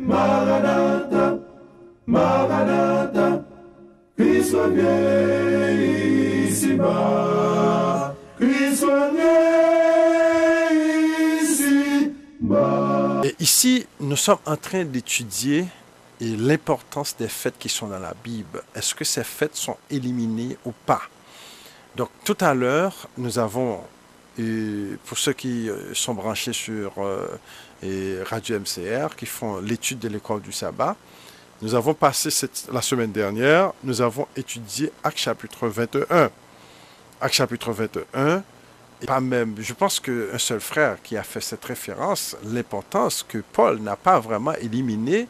Maranatha, Maranatha, Christ vient ici-bas, Christ vient ici-bas. Et ici, nous sommes en train d'étudier l'importance des fêtes qui sont dans la Bible. Est-ce que ces fêtes sont éliminées ou pas? Donc, tout à l'heure, nous avons, pour ceux qui sont branchés sur Radio MCR, qui font l'étude de l'école du sabbat, nous avons passé la semaine dernière, nous avons étudié Actes chapitre 21. Actes chapitre 21, et pas même, je pense qu'un seul frère qui a fait cette référence, l'importance que Paul n'a pas vraiment éliminé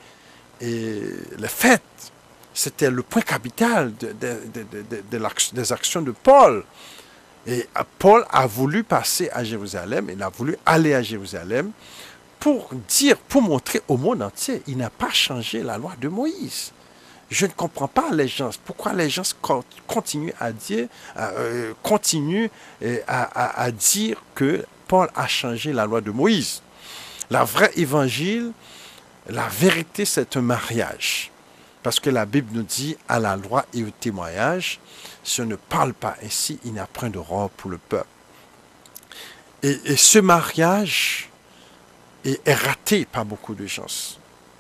les fêtes. C'était le point capital des actions de Paul. Et Paul a voulu passer à Jérusalem, il a voulu aller à Jérusalem pour montrer au monde entier, il n'a pas changé la loi de Moïse. Je ne comprends pas les gens, pourquoi les gens continuent à dire que Paul a changé la loi de Moïse. La vraie évangile, la vérité, c'est un mariage. Parce que la Bible nous dit, à la loi et au témoignage, si on ne parle pas ainsi, il n'y a point de robe pour le peuple. Et ce mariage est raté par beaucoup de gens.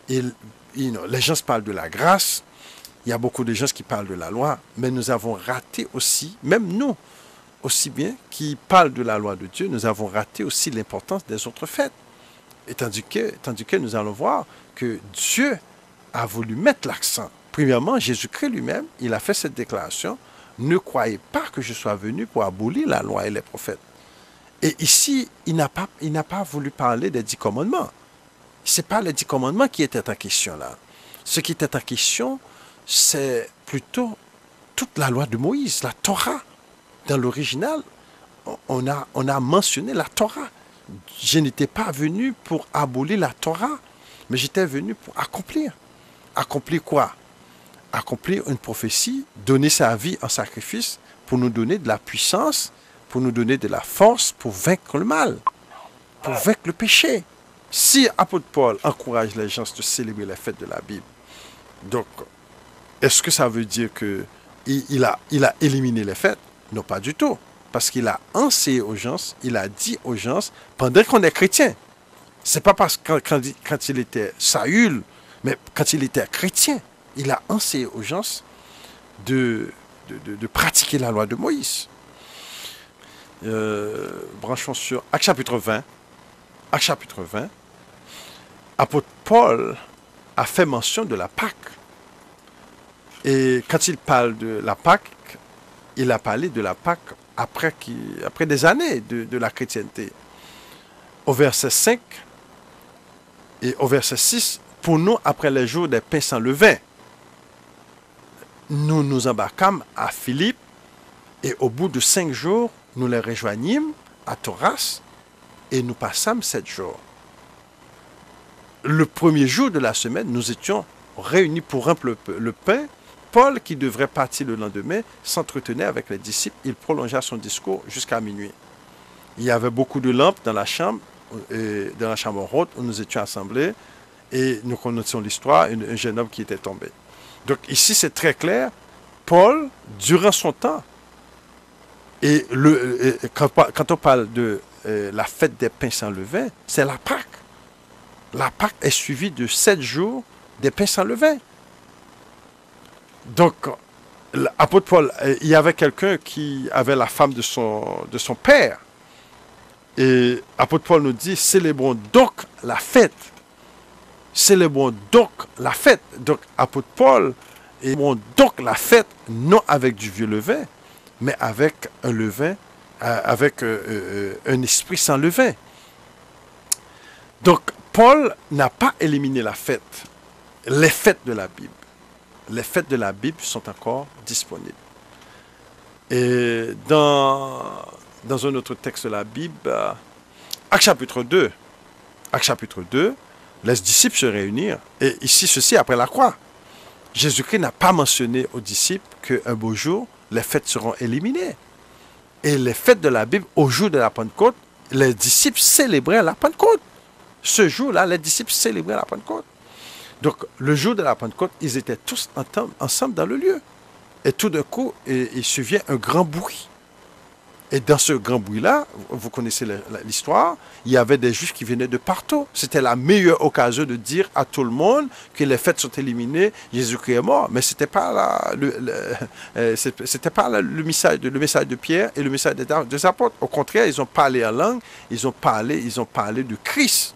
Les gens parlent de la grâce, il y a beaucoup de gens qui parlent de la loi, mais nous avons raté aussi, même nous, aussi bien qui parlent de la loi de Dieu, nous avons raté aussi l'importance des autres fêtes. Et tandis que nous allons voir que Dieu a voulu mettre l'accent. Premièrement, Jésus-Christ lui-même, il a fait cette déclaration, ne croyez pas que je sois venu pour abolir la loi et les prophètes. Et ici, il n'a pas voulu parler des 10 commandements. Ce n'est pas les 10 commandements qui étaient en question là. Ce qui était en question, c'est plutôt toute la loi de Moïse, la Torah. Dans l'original, on a mentionné la Torah. Je n'étais pas venu pour abolir la Torah, mais j'étais venu pour accomplir. Accomplir quoi? Accomplir une prophétie, donner sa vie en sacrifice pour nous donner de la puissance, pour nous donner de la force pour vaincre le mal, pour vaincre le péché. Si l'apôtre Paul encourage les gens de célébrer les fêtes de la Bible, donc, est-ce que ça veut dire qu'il a éliminé les fêtes? Non, pas du tout. Parce qu'il a enseigné aux gens, il a dit aux gens, pendant qu'on est chrétien. Ce n'est pas parce que quand il était Saül, mais quand il était chrétien, il a enseigné aux gens de pratiquer la loi de Moïse. Branchons sur Actes chapitre 20. Actes chapitre 20. Apôtre Paul a fait mention de la Pâque. Et quand il parle de la Pâque, il a parlé de la Pâque après des années de la chrétienté. Au verset 5 et au verset 6, pour nous, après les jours des pains sans levain, nous nous embarquâmes à Philippe et au bout de 5 jours, nous les rejoignîmes à Tauras et nous passâmes 7 jours. Le premier jour de la semaine, nous étions réunis pour rompre le pain. Paul, qui devrait partir le lendemain, s'entretenait avec les disciples. Il prolongea son discours jusqu'à minuit. Il y avait beaucoup de lampes dans la chambre haute où nous étions assemblés. Et nous connaissions l'histoire, un jeune homme qui était tombé. Donc ici, c'est très clair. Paul, durant son temps, quand on parle de la fête des pains sans levain, c'est la Pâque. La Pâque est suivie de 7 jours des pains sans levain. Donc, l'apôtre Paul, il y avait quelqu'un qui avait la femme de son père. Et l'apôtre Paul nous dit, célébrons donc la fête. Célébrons donc la fête. Donc, apôtre Paul, célébrons donc la fête, non avec du vieux levain, mais avec un levain, avec un esprit sans levain. Donc, Paul n'a pas éliminé la fête, les fêtes de la Bible. Les fêtes de la Bible sont encore disponibles. Et dans un autre texte de la Bible, Actes chapitre 2, les disciples se réunirent. Et ici, ceci après la croix. Jésus-Christ n'a pas mentionné aux disciples qu'un beau jour, les fêtes seront éliminées. Et les fêtes de la Bible, au jour de la Pentecôte, les disciples célébraient la Pentecôte. Ce jour-là, les disciples célébraient la Pentecôte. Donc, le jour de la Pentecôte, ils étaient tous ensemble dans le lieu. Et tout d'un coup, il survient un grand bruit. Et dans ce grand bruit-là, vous connaissez l'histoire, il y avait des Juifs qui venaient de partout. C'était la meilleure occasion de dire à tout le monde que les fêtes sont éliminées, Jésus-Christ est mort. Mais ce n'était pas, le message de Pierre et le message des apôtres. Au contraire, ils ont parlé en langue, ils ont parlé de Christ.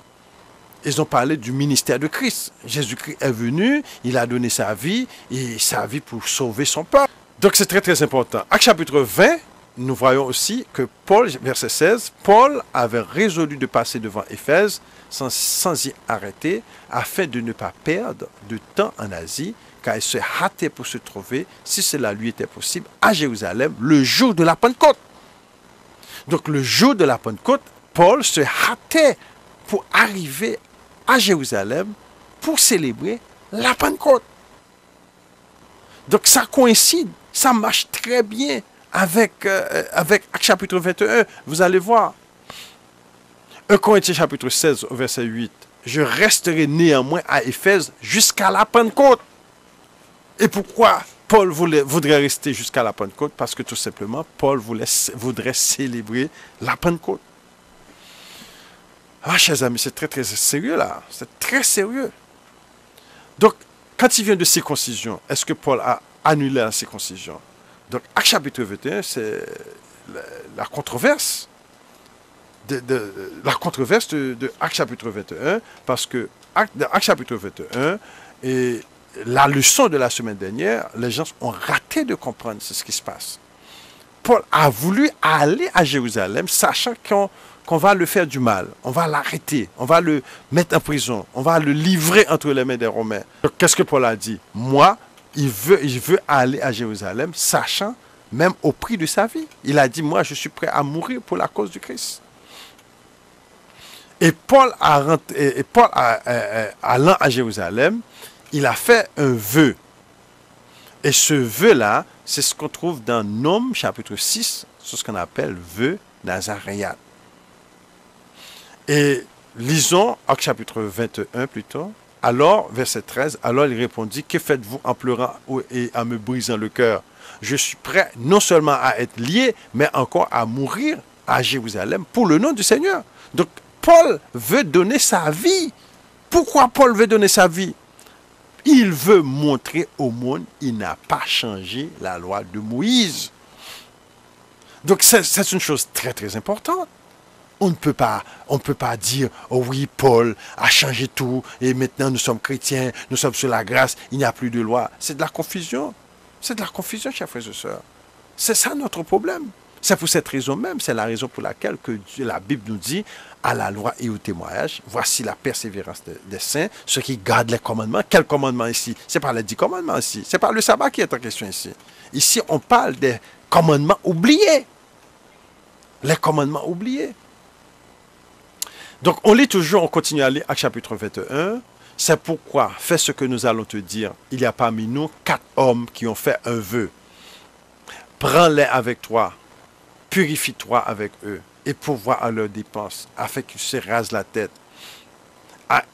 Ils ont parlé du ministère de Christ. Jésus-Christ est venu, il a donné sa vie, et sa vie pour sauver son peuple. Donc c'est très très important. Actes chapitre 20, nous voyons aussi que Paul, verset 16, Paul avait résolu de passer devant Éphèse sans y arrêter, afin de ne pas perdre de temps en Asie, car il se hâtait pour se trouver, si cela lui était possible, à Jérusalem, le jour de la Pentecôte. Donc le jour de la Pentecôte, Paul se hâtait pour arriver à Jérusalem pour célébrer la Pentecôte. Donc ça coïncide, ça marche très bien avec Actes chapitre 21. Vous allez voir. 1 Corinthiens chapitre 16 verset 8. Je resterai néanmoins à Éphèse jusqu'à la Pentecôte. Et pourquoi Paul voudrait rester jusqu'à la Pentecôte? Parce que tout simplement, Paul voudrait célébrer la Pentecôte. Ah, chers amis, c'est très très sérieux là. C'est très sérieux. Donc, quand il vient de circoncision, est-ce que Paul a annulé la circoncision? Donc, Actes chapitre 21, c'est la controverse de Actes chapitre 21, parce que dans Actes chapitre 21, et la leçon de la semaine dernière, les gens ont raté de comprendre ce qui se passe. Paul a voulu aller à Jérusalem, sachant qu'on va le faire du mal, on va l'arrêter, on va le mettre en prison, on va le livrer entre les mains des Romains. Donc, qu'est-ce que Paul a dit? Moi, il veut aller à Jérusalem, sachant, même au prix de sa vie. Il a dit, moi, je suis prêt à mourir pour la cause du Christ. Et Paul, allant à Jérusalem, il a fait un vœu. Et ce vœu-là, c'est ce qu'on trouve dans Num, chapitre 6, c'est ce qu'on appelle vœu nazaréen. Et lisons Actes chapitre 21 plutôt. Alors, verset 13, alors il répondit, que faites-vous en pleurant et en me brisant le cœur? Je suis prêt non seulement à être lié, mais encore à mourir à Jérusalem pour le nom du Seigneur. Donc, Paul veut donner sa vie. Pourquoi Paul veut donner sa vie? Il veut montrer au monde qu'il n'a pas changé la loi de Moïse. Donc, c'est une chose très très importante. On ne peut pas dire, oh oui, Paul a changé tout, et maintenant nous sommes chrétiens, nous sommes sur la grâce, il n'y a plus de loi. C'est de la confusion. C'est de la confusion, chers frères et sœurs. C'est ça notre problème. C'est pour cette raison même, c'est la raison pour laquelle que la Bible nous dit, à la loi et au témoignage, voici la persévérance des saints, ceux qui gardent les commandements. Quel commandement ici? Ce n'est pas les 10 commandements ici. Ce n'est pas le sabbat qui est en question ici. Ici, on parle des commandements oubliés. Les commandements oubliés. Donc, on lit toujours, on continue à lire Actes chapitre 21. C'est pourquoi, fais ce que nous allons te dire. Il y a parmi nous 4 hommes qui ont fait un vœu. Prends-les avec toi, purifie-toi avec eux, et pourvois à leurs dépenses, afin qu'ils se rasent la tête.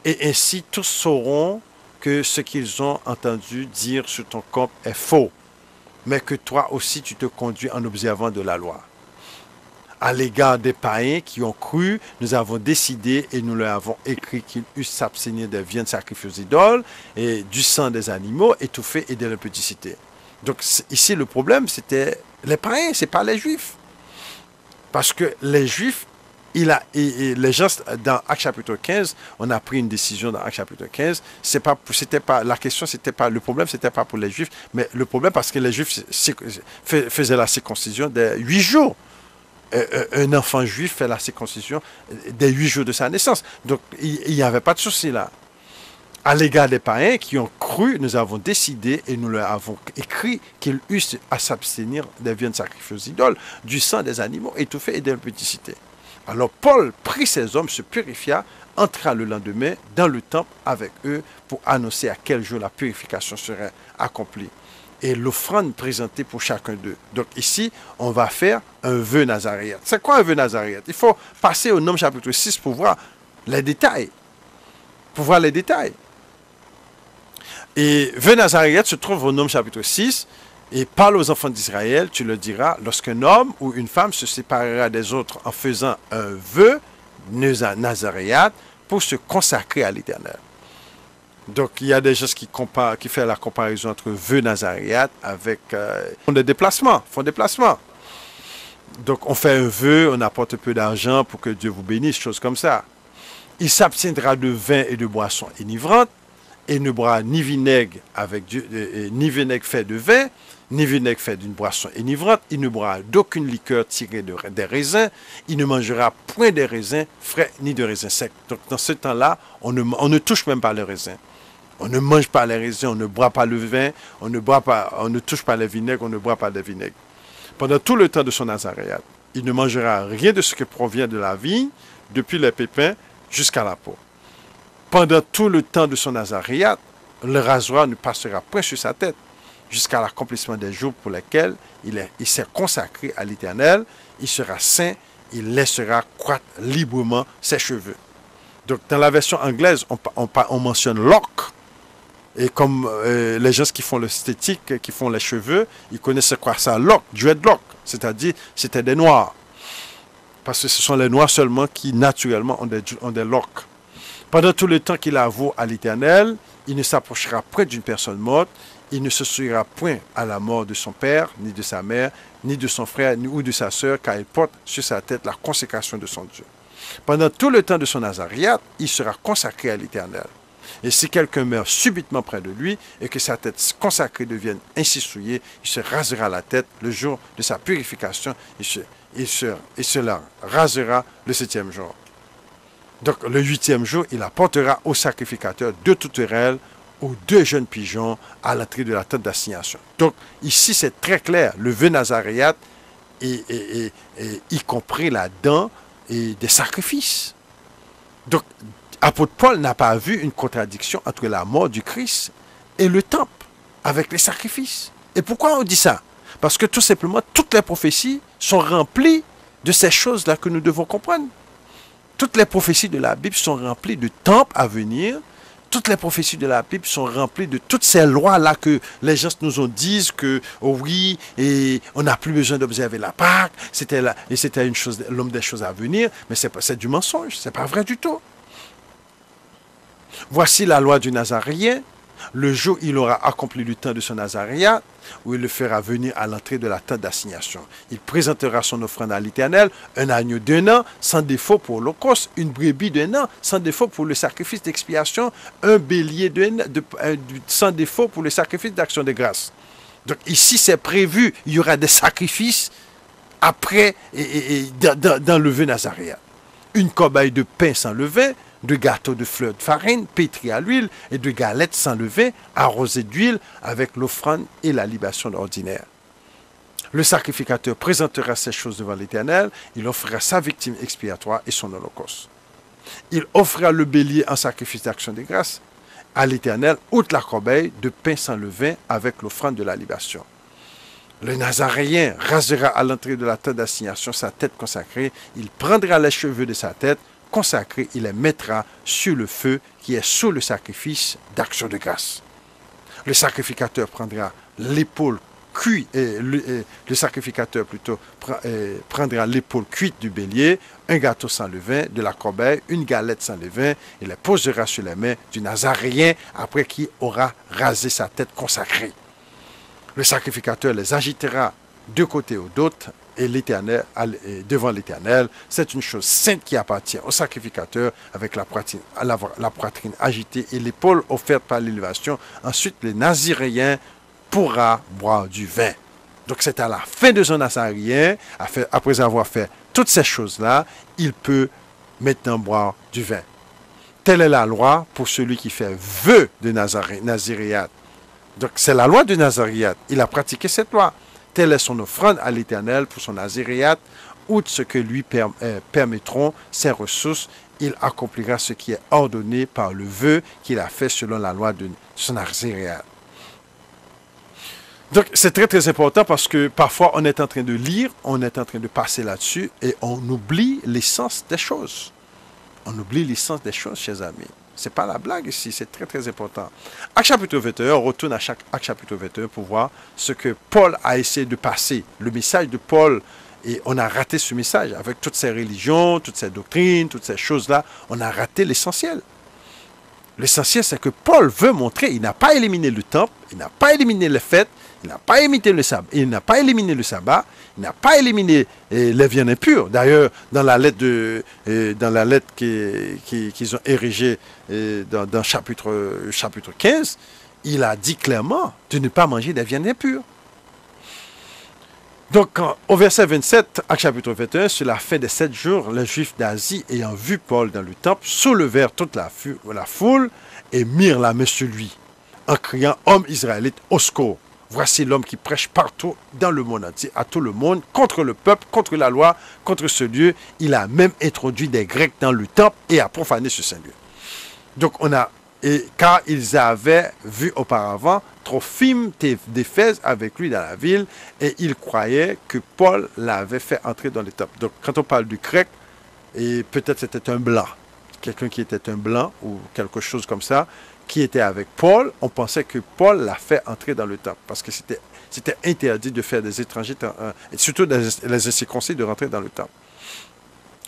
Et ainsi, tous sauront que ce qu'ils ont entendu dire sur ton corps est faux, mais que toi aussi tu te conduis en observant de la loi. À l'égard des païens qui ont cru, nous avons décidé et nous leur avons écrit qu'ils eussent s'abstenir des viandes sacrifiées aux idoles et du sang des animaux étouffés et de l'impudicité. Donc ici, le problème, c'était les païens, ce n'est pas les juifs. Parce que les juifs, les gens, dans Actes chapitre 15, on a pris une décision dans Actes chapitre 15, la question, le problème, ce n'était pas pour les juifs, mais le problème, parce que les juifs faisaient la circoncision des 8 jours. Un enfant juif fait la circoncision des 8 jours de sa naissance. Donc, il n'y avait pas de souci là. À l'égard des païens qui ont cru, nous avons décidé et nous leur avons écrit qu'ils eussent à s'abstenir des viandes sacrifiées aux idoles, du sang des animaux étouffés et de l'impudicité. Alors Paul prit ces hommes, se purifia, entra le lendemain dans le temple avec eux pour annoncer à quel jour la purification serait accomplie. Et l'offrande présentée pour chacun d'eux. Donc ici, on va faire un vœu nazaréen. C'est quoi un vœu nazaréen? Il faut passer au Num chapitre 6 pour voir les détails. Et vœu nazaréite se trouve au Num chapitre 6. Et parle aux enfants d'Israël, tu le diras, lorsqu'un homme ou une femme se séparera des autres en faisant un vœu nazaréate pour se consacrer à l'Éternel. Donc, il y a des gens qui font la comparaison entre vœu nazaréate avec font des déplacements. Donc, on fait un vœu, on apporte un peu d'argent pour que Dieu vous bénisse, choses comme ça. Il s'abstiendra de vin et de boissons enivrantes et ne boira ni vinaigre ni vinaigre fait de vin, ni vinaigre fait d'une boisson enivrante. Il ne boira d'aucune liqueur tirée des raisins. Il ne mangera point des raisins frais ni de raisins secs. Donc, dans ce temps-là, on ne touche même pas les raisins. On ne mange pas les raisins, on ne boit pas le vin, on ne touche pas les vinaigres, on ne boit pas des vinaigres. Pendant tout le temps de son nazaréat, il ne mangera rien de ce qui provient de la vigne, depuis les pépins jusqu'à la peau. Pendant tout le temps de son nazaréat, le rasoir ne passera point sur sa tête, jusqu'à l'accomplissement des jours pour lesquels il s'est consacré à l'Éternel. Il sera saint, il laissera croître librement ses cheveux. Donc, dans la version anglaise, on mentionne lock. Et comme les gens qui font l'esthétique, qui font les cheveux, ils connaissent quoi ça, lock, dreadlock, c'est-à-dire c'était des noirs. Parce que ce sont les noirs seulement qui naturellement ont des locks. Pendant tout le temps qu'il avoue à l'Éternel, il ne s'approchera point d'une personne morte, il ne se souciera point à la mort de son père, ni de sa mère, ni de son frère, ni ou de sa sœur, car il porte sur sa tête la consécration de son Dieu. Pendant tout le temps de son nazaréat, il sera consacré à l'Éternel. Et si quelqu'un meurt subitement près de lui et que sa tête consacrée devienne ainsi souillée, il se rasera la tête le jour de sa purification, il se la rasera le 7e jour. Donc le 8e jour, il apportera au sacrificateur 2 tourterelles ou 2 jeunes pigeons à l'entrée de la tente d'assignation. Donc ici c'est très clair, le vœu nazaréat y compris là-dedans et des sacrifices. Donc apôtre Paul n'a pas vu une contradiction entre la mort du Christ et le temple avec les sacrifices. Et pourquoi on dit ça? Parce que tout simplement toutes les prophéties sont remplies de ces choses-là que nous devons comprendre. Toutes les prophéties de la Bible sont remplies de temples à venir. Toutes les prophéties de la Bible sont remplies de toutes ces lois-là que les gens nous ont dit que, oh oui, et on n'a plus besoin d'observer la Pâque, c'était l'homme des choses à venir, mais c'est du mensonge, c'est pas vrai du tout. Voici la loi du Nazaréen. Le jour où il aura accompli le temps de son nazaréat, où il le fera venir à l'entrée de la tente d'assignation. Il présentera son offrande à l'Éternel, un agneau d'1 an, sans défaut pour l'holocauste, une brebis d'1 an, sans défaut pour le sacrifice d'expiation, un bélier sans défaut pour le sacrifice d'action de grâce. Donc ici, c'est prévu, il y aura des sacrifices après, dans le vœu nazaréat. Une corbeille de pain sans levain, 2 gâteaux de fleurs de farine pétris à l'huile et 2 galettes sans levain arrosées d'huile avec l'offrande et la libation ordinaire. Le sacrificateur présentera ces choses devant l'Éternel, il offrira sa victime expiatoire et son holocauste. Il offrira le bélier en sacrifice d'action de grâce à l'Éternel, outre la corbeille de pain sans levain avec l'offrande de la libation. Le Nazaréen rasera à l'entrée de la tente d'assignation sa tête consacrée, il prendra les cheveux de sa tête consacrés, il les mettra sur le feu qui est sous le sacrifice d'action de grâce. Le sacrificateur prendra l'épaule cuite, le sacrificateur plutôt prendra l'épaule cuite du bélier, un gâteau sans levain, de la corbeille, une galette sans levain, et les posera sur les mains du Nazaréen après qu'il aura rasé sa tête consacrée. Le sacrificateur les agitera de côté ou d'autre et devant l'Éternel. C'est une chose sainte qui appartient au sacrificateur avec la poitrine agitée et l'épaule offerte par l'élévation. Ensuite, le Nazaréen pourra boire du vin. Donc c'est à la fin de son nazaréen, après avoir fait toutes ces choses-là, il peut maintenant boire du vin. Telle est la loi pour celui qui fait vœu de nazaréat. Donc c'est la loi du nazaréat. Il a pratiqué cette loi. Telle est son offrande à l'Éternel pour son nazaréat, outre ce que lui permettront ses ressources, il accomplira ce qui est ordonné par le vœu qu'il a fait selon la loi de son nazaréat. Donc c'est très très important parce que parfois on est en train de lire, on est en train de passer là-dessus et on oublie l'essence des choses. On oublie l'essence des choses, chers amis. C'est pas la blague ici, c'est très très important. Acte chapitre 21, on retourne à Acte chapitre 21 pour voir ce que Paul a essayé de passer. Le message de Paul, et on a raté ce message avec toutes ces religions, toutes ces doctrines, toutes ces choses-là. On a raté l'essentiel. L'essentiel, c'est que Paul veut montrer, il n'a pas éliminé le temple, il n'a pas éliminé les fêtes, il n'a pas éliminé le sabbat, il n'a pas éliminé le sabbat, il n'a pas éliminé les viandes impures. D'ailleurs, dans la lettre qu'ils ont érigée dans chapitre 15, il a dit clairement de ne pas manger des viandes impures. Donc, au verset 27, Acte chapitre 21, sur la fin des 7 jours, les Juifs d'Asie, ayant vu Paul dans le temple, soulevèrent toute la foule et mirent la main sur lui, en criant « Homme israélite, au secours ! Voici l'homme qui prêche partout dans le monde entier, à tout le monde, contre le peuple, contre la loi, contre ce lieu. Il a même introduit des Grecs dans le temple et a profané ce saint lieu. » Donc, car ils avaient vu auparavant Trophime d'Éphèse avec lui dans la ville et ils croyaient que Paul l'avait fait entrer dans le temple. Donc, quand on parle du grec, et peut-être c'était un blanc, quelqu'un qui était un blanc ou quelque chose comme ça, qui était avec Paul, on pensait que Paul l'a fait entrer dans le temple parce que c'était interdit de faire des étrangers, et surtout les incirconcis, de rentrer dans le temple.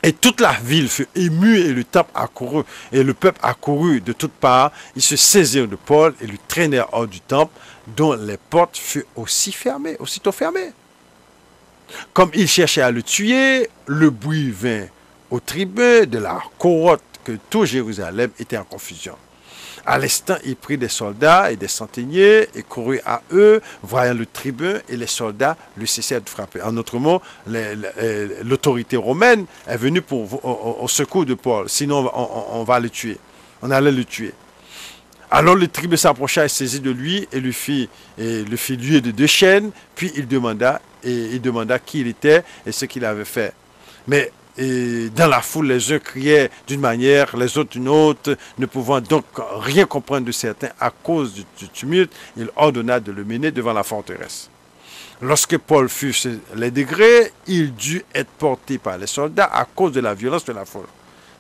Et toute la ville fut émue et le temple accourut. Et le peuple accourut de toutes parts. Ils se saisirent de Paul et le traînèrent hors du temple, dont les portes furent aussitôt fermées. Comme ils cherchaient à le tuer, le bruit vint au tribun de la cohorte que tout Jérusalem était en confusion. À l'instant, il prit des soldats et des centeniers et courut à eux, voyant le tribun, et les soldats le cessèrent de frapper. En d'autres mots, l'autorité romaine est venue au secours de Paul, sinon on va le tuer. On allait le tuer. Alors le tribun s'approcha et saisit de lui et le fit lier de 2 chaînes, puis il demanda qui il était et ce qu'il avait fait. Mais dans la foule, les uns criaient d'une manière, les autres d'une autre, ne pouvant donc rien comprendre de certains à cause du tumulte, il ordonna de le mener devant la forteresse. Lorsque Paul fut sur les degrés, il dut être porté par les soldats à cause de la violence de la foule.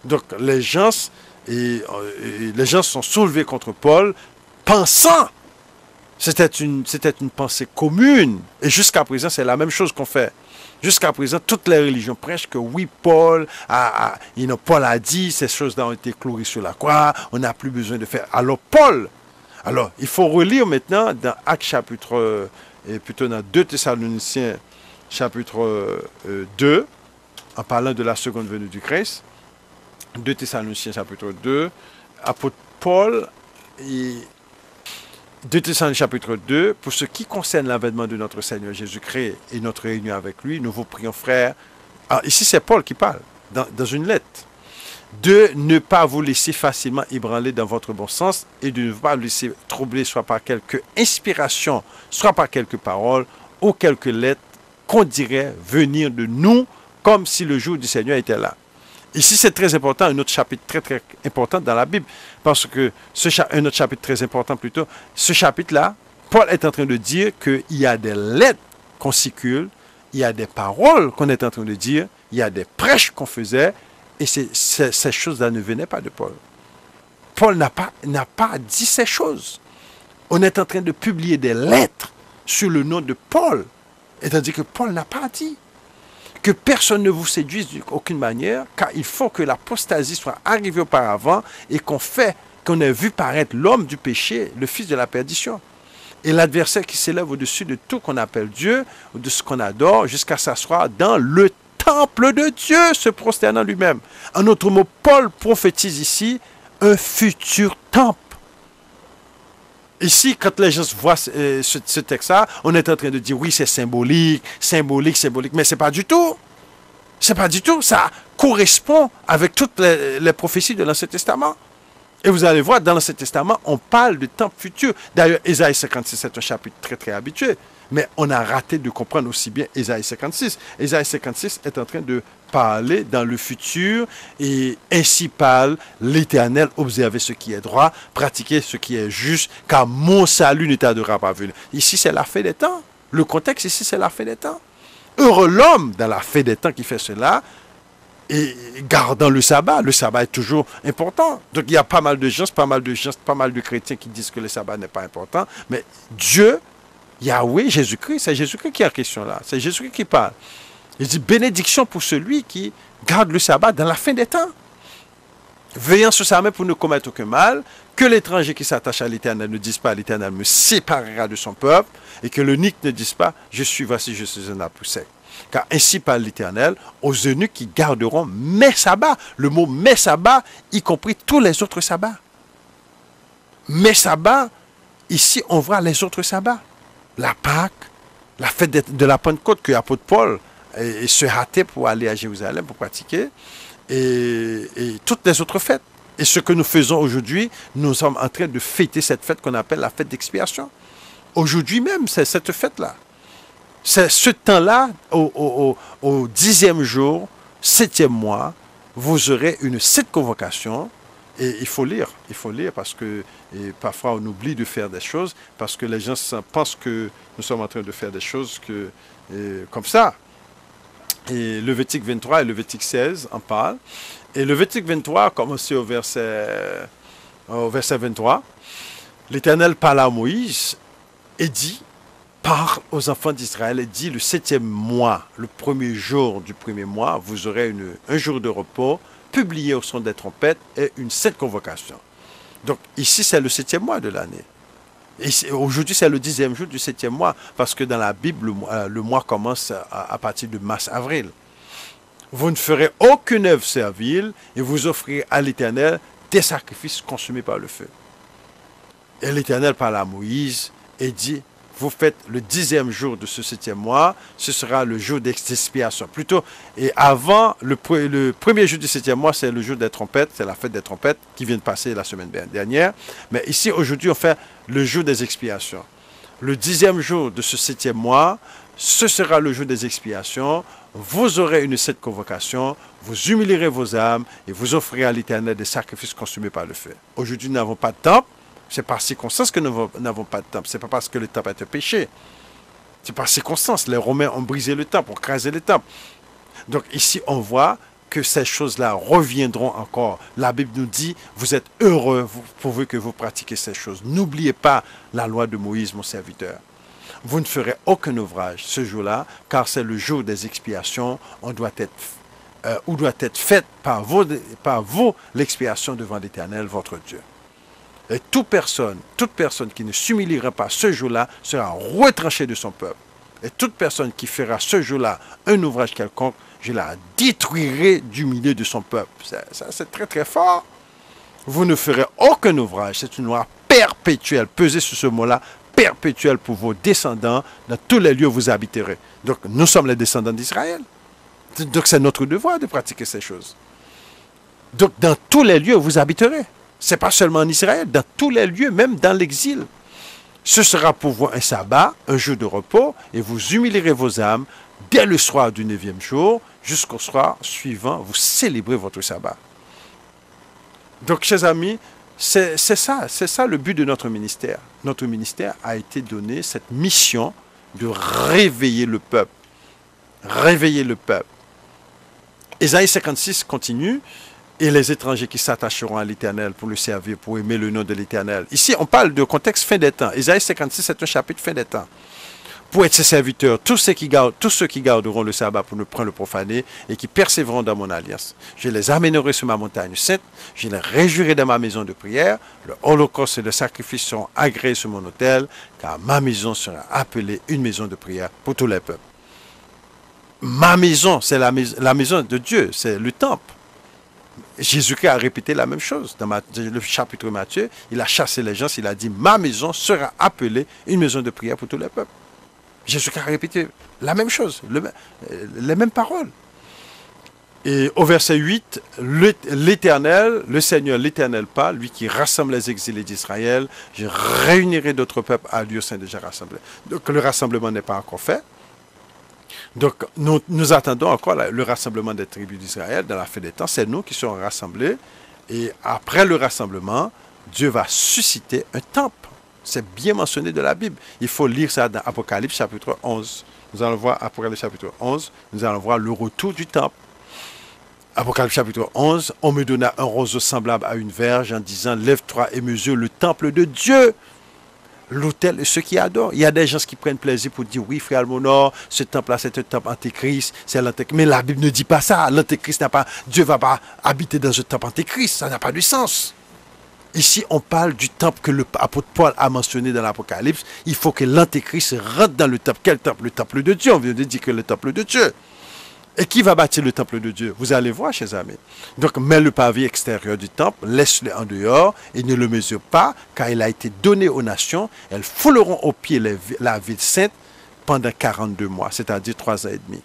Donc les gens sont soulevés contre Paul, pensant, c'était une pensée commune, et jusqu'à présent c'est la même chose qu'on fait. Jusqu'à présent, toutes les religions prêchent que oui, Paul a dit, ces choses-là ont été clouées sur la croix, on n'a plus besoin de faire. Alors il faut relire maintenant dans Actes chapitre, plutôt dans 2 Thessaloniciens chapitre 2, en parlant de la seconde venue du Christ. 2 Thessaloniciens chapitre 2, apôtre Paul, 2 Thessaloniciens chapitre 2, pour ce qui concerne l'avènement de notre Seigneur Jésus-Christ et notre réunion avec lui, nous vous prions, frères. Alors, ici, c'est Paul qui parle, dans une lettre, de ne pas vous laisser facilement ébranler dans votre bon sens et de ne pas vous laisser troubler soit par quelque inspiration, soit par quelques paroles ou quelques lettres qu'on dirait venir de nous comme si le jour du Seigneur était là. Ici, c'est très important, un autre chapitre très très important dans la Bible, parce que un autre chapitre très important plutôt, ce chapitre-là, Paul est en train de dire qu'il y a des lettres qu'on circule, il y a des paroles qu'on est en train de dire, il y a des prêches qu'on faisait, et ces choses-là ne venaient pas de Paul. Paul n'a pas dit ces choses. On est en train de publier des lettres sur le nom de Paul, et tandis que Paul n'a pas dit. Que personne ne vous séduise d'aucune manière, car il faut que l'apostasie soit arrivée auparavant et qu'on ait vu paraître l'homme du péché, le fils de la perdition. Et l'adversaire qui s'élève au-dessus de tout qu'on appelle Dieu, ou de ce qu'on adore, jusqu'à s'asseoir dans le temple de Dieu, se prosternant lui-même. En d'autres mots, Paul prophétise ici un futur temple. Ici, quand les gens voient ce texte-là, on est en train de dire, oui, c'est symbolique, mais c'est pas du tout. C'est pas du tout. Ça correspond avec toutes les prophéties de l'Ancien Testament. Et vous allez voir, dans l'Ancien Testament, on parle de temps futur. D'ailleurs, Ésaïe 56, c'est un chapitre très, très habitué. Mais on a raté de comprendre aussi bien Ésaïe 56. Ésaïe 56 est en train de parler dans le futur et ainsi parle l'Éternel, observer ce qui est droit, pratiquer ce qui est juste, car mon salut ne tardera pas à venir. Ici, c'est la fin des temps. Le contexte ici, c'est la fin des temps. Heureux l'homme dans la fin des temps qui fait cela, et gardant le sabbat est toujours important. Donc il y a pas mal de gens, pas mal de chrétiens qui disent que le sabbat n'est pas important. Mais Dieu, Yahweh, Jésus-Christ, c'est Jésus-Christ qui est en question là. C'est Jésus-Christ qui parle. Il dit bénédiction pour celui qui garde le sabbat dans la fin des temps. Veillant sur sa main pour ne commettre aucun mal, que l'étranger qui s'attache à l'Éternel ne dise pas l'Éternel me séparera de son peuple, et que l'eunuque ne dise pas voici je suis un arbre sec. Car ainsi parle l'Éternel aux eunuques qui garderont mes sabbats. Le mot mes sabbats, y compris tous les autres sabbats. Mes sabbats, ici on voit les autres sabbats. La Pâque, la fête de la Pentecôte que l'apôtre Paul se hâtait pour aller à Jérusalem pour pratiquer, et toutes les autres fêtes. Et ce que nous faisons aujourd'hui, nous sommes en train de fêter cette fête qu'on appelle la fête d'expiation. Aujourd'hui même, c'est cette fête-là. C'est ce temps-là, au 10e jour, 7e mois, vous aurez une 7 convocation. Et il faut lire parce que parfois on oublie de faire des choses, parce que les gens pensent que nous sommes en train de faire des choses comme ça. Et le Lévitique 23 et le Lévitique 16 en parlent. Et le Lévitique 23 a commencé au verset 23. L'Éternel parla à Moïse et dit, parle aux enfants d'Israël et dit, le 7e mois, le premier jour du premier mois, vous aurez un jour de repos, publié au son des trompettes et une 7 convocation. Donc ici, c'est le 7e mois de l'année. Aujourd'hui, c'est le 10e jour du 7e mois, parce que dans la Bible, le mois commence à partir de mars-avril. Vous ne ferez aucune œuvre servile et vous offrirez à l'Éternel des sacrifices consumés par le feu. Et l'Éternel parle à Moïse et dit, vous faites le 10e jour de ce 7e mois, ce sera le jour d'expiation. Plutôt, et avant, le premier jour du 7e mois, c'est le jour des trompettes, c'est la fête des trompettes qui vient de passer la semaine dernière. Mais ici, aujourd'hui, on fait le jour des expiations. Le 10e jour de ce 7e mois, ce sera le jour des expiations. Vous aurez une 7 convocation, vous humilierez vos âmes et vous offrirez à l'Éternel des sacrifices consumés par le feu. Aujourd'hui, nous n'avons pas de temple. C'est par circonstance que nous n'avons pas de temple. Ce n'est pas parce que le temple a été péché. C'est par circonstance. Les Romains ont brisé le temple, ont crasé le temple. Donc ici, on voit que ces choses-là reviendront encore. La Bible nous dit, vous êtes heureux pourvu que vous pratiquez ces choses. N'oubliez pas la loi de Moïse, mon serviteur. Vous ne ferez aucun ouvrage ce jour-là, car c'est le jour des expiations. Où doit être faite par vous l'expiation devant l'Éternel, votre Dieu. Et toute personne qui ne s'humiliera pas ce jour-là sera retranchée de son peuple. Et toute personne qui fera ce jour-là un ouvrage quelconque, je la détruirai du milieu de son peuple. Ça, c'est très très fort. Vous ne ferez aucun ouvrage. C'est une loi perpétuelle. Pesez sur ce mot-là, perpétuelle pour vos descendants. Dans tous les lieux où vous habiterez. Donc nous sommes les descendants d'Israël. Donc c'est notre devoir de pratiquer ces choses. Donc dans tous les lieux où vous habiterez. Ce n'est pas seulement en Israël, dans tous les lieux, même dans l'exil. Ce sera pour vous un sabbat, un jour de repos, et vous humilierez vos âmes dès le soir du 9e jour, jusqu'au soir suivant, vous célébrez votre sabbat. Donc, chers amis, c'est ça le but de notre ministère. Notre ministère a été donné cette mission de réveiller le peuple. Réveiller le peuple. Ésaïe 56 continue. Et les étrangers qui s'attacheront à l'Éternel pour le servir, pour aimer le nom de l'Éternel. Ici, on parle de contexte fin des temps. Ésaïe 56, c'est un chapitre fin des temps. Pour être ses serviteurs, tous ceux qui garderont le sabbat pour ne point le profaner et qui persévéreront dans mon alliance. Je les amènerai sur ma montagne sainte, je les réjouirai dans ma maison de prière, le holocauste et le sacrifice seront agréés sur mon autel, car ma maison sera appelée une maison de prière pour tous les peuples. Ma maison, c'est la maison de Dieu, c'est le temple. Jésus-Christ a répété la même chose. Dans le chapitre de Matthieu, il a chassé les gens, il a dit, ma maison sera appelée une maison de prière pour tous les peuples. Jésus-Christ a répété la même chose, les mêmes paroles. Et au verset 8, l'Éternel, le Seigneur, l'Éternel parle, lui qui rassemble les exilés d'Israël, je réunirai d'autres peuples à lui au sein déjà rassemblés. Donc le rassemblement n'est pas encore fait. Donc, nous attendons encore le rassemblement des tribus d'Israël dans la fin des temps. C'est nous qui serons rassemblés. Et après le rassemblement, Dieu va susciter un temple. C'est bien mentionné de la Bible. Il faut lire ça dans Apocalypse chapitre 11. Nous allons voir Apocalypse chapitre 11. Nous allons voir le retour du temple. Apocalypse chapitre 11, on me donna un roseau semblable à une verge en disant, lève-toi et mesure le temple de Dieu, l'autel et ceux qui adorent. Il y a des gens qui prennent plaisir pour dire, oui, frère Almonor, ce temple-là, c'est un temple antéchrist, c'est l'antéchrist. Mais la Bible ne dit pas ça. L'antéchrist n'a pas, Dieu ne va pas habiter dans un temple antéchrist. Ça n'a pas de sens. Ici, on parle du temple que l'apôtre Paul a mentionné dans l'Apocalypse. Il faut que l'antéchrist rentre dans le temple. Quel temple? Le temple de Dieu. On vient de dire que le temple de Dieu. Et qui va bâtir le temple de Dieu? Vous allez voir, chers amis. Donc, mets le pavé extérieur du temple, laisse-le en dehors et ne le mesure pas, car il a été donné aux nations. Elles fouleront aux pieds la ville sainte pendant 42 mois, c'est-à-dire 3 ans et demi.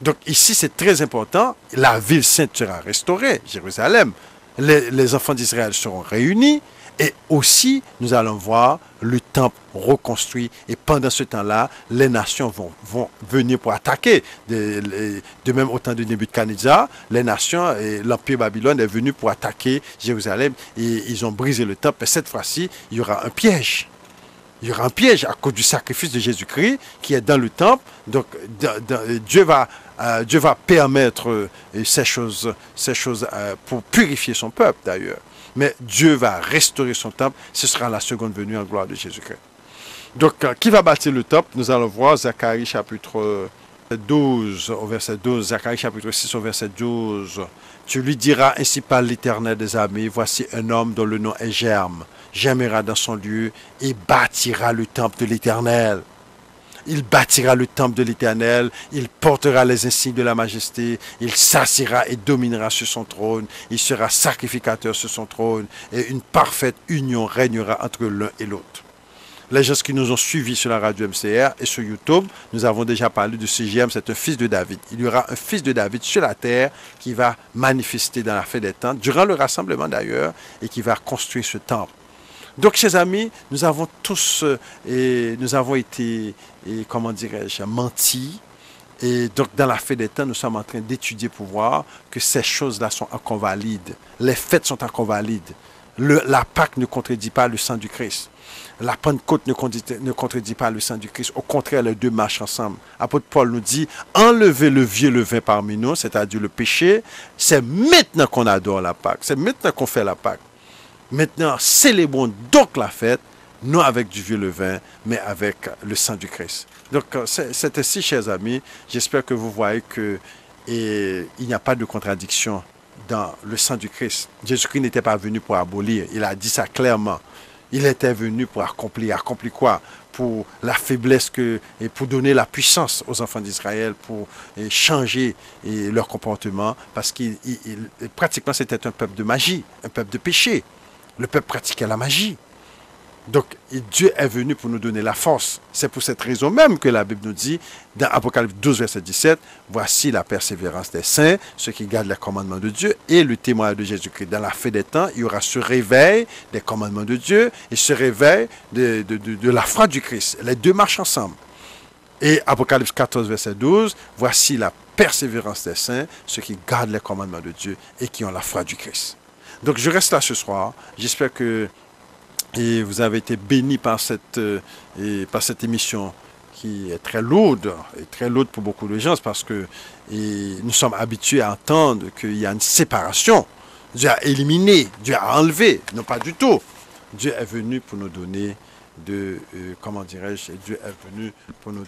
Donc, ici, c'est très important. La ville sainte sera restaurée, Jérusalem. Les enfants d'Israël seront réunis. Et aussi, nous allons voir le temple reconstruit. Et pendant ce temps-là, les nations vont venir pour attaquer. De même, au temps de Nebuchadnezzar, les nations et l'Empire Babylone est venu pour attaquer Jérusalem. Et ils ont brisé le temple. Et cette fois-ci, il y aura un piège. Il y aura un piège à cause du sacrifice de Jésus-Christ qui est dans le temple. Donc, Dieu va permettre ces choses pour purifier son peuple, d'ailleurs. Mais Dieu va restaurer son temple. Ce sera la seconde venue en gloire de Jésus-Christ. Donc, qui va bâtir le temple? Nous allons voir Zacharie chapitre 12, au verset 12. Zacharie chapitre 6, au verset 12. Tu lui diras, ainsi parle l'Éternel des armées, voici un homme dont le nom est Germe. Germera dans son lieu et bâtira le temple de l'Éternel. Il bâtira le temple de l'Éternel, il portera les insignes de la majesté, il s'assiera et dominera sur son trône, il sera sacrificateur sur son trône, et une parfaite union régnera entre l'un et l'autre. Les gens qui nous ont suivis sur la radio MCR et sur YouTube, nous avons déjà parlé de ce Germe, c'est un fils de David. Il y aura un fils de David sur la terre qui va manifester dans la fin des temps, durant le rassemblement d'ailleurs, et qui va construire ce temple. Donc, chers amis, nous avons tous, nous avons été, comment dirais-je, menti. Et donc, dans la fin des temps, nous sommes en train d'étudier pour voir que ces choses-là sont encore valides. Les fêtes sont encore valides. La Pâque ne contredit pas le sang du Christ. La Pentecôte ne contredit pas le sang du Christ. Au contraire, les deux marchent ensemble. Apôtre Paul nous dit, enlevez le vieux levain parmi nous, c'est-à-dire le péché. C'est maintenant qu'on adore la Pâque. C'est maintenant qu'on fait la Pâque. Maintenant, célébrons donc la fête, non avec du vieux levain, mais avec le sang du Christ. Donc, c'est ainsi, chers amis. J'espère que vous voyez qu'il n'y a pas de contradiction dans le sang du Christ. Jésus-Christ n'était pas venu pour abolir. Il a dit ça clairement. Il était venu pour accomplir. Accomplir quoi? Pour la faiblesse et pour donner la puissance aux enfants d'Israël, pour changer leur comportement. Parce que pratiquement, c'était un peuple de magie, un peuple de péché. Le peuple pratiquait la magie. Donc, Dieu est venu pour nous donner la force. C'est pour cette raison même que la Bible nous dit, dans Apocalypse 12, verset 17, voici la persévérance des saints, ceux qui gardent les commandements de Dieu et le témoignage de Jésus-Christ. Dans la fin des temps, il y aura ce réveil des commandements de Dieu et ce réveil de la foi du Christ. Les deux marchent ensemble. Et Apocalypse 14, verset 12, voici la persévérance des saints, ceux qui gardent les commandements de Dieu et qui ont la foi du Christ. Donc, je reste là ce soir. J'espère que vous avez été bénis par cette émission qui est très lourde, et très lourde pour beaucoup de gens, parce que nous sommes habitués à entendre qu'il y a une séparation. Dieu a éliminé, Dieu a enlevé. Non, pas du tout. Dieu est venu pour nous donner Dieu est venu pour nous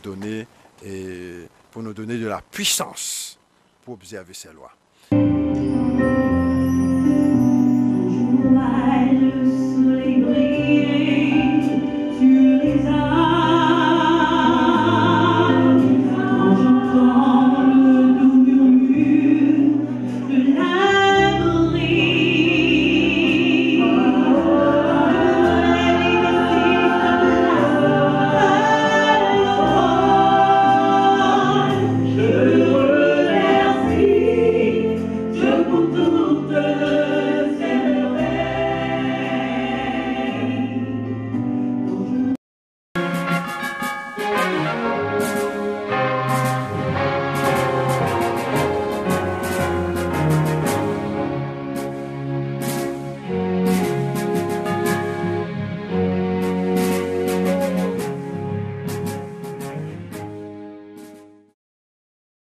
donner de la puissance pour observer ses lois.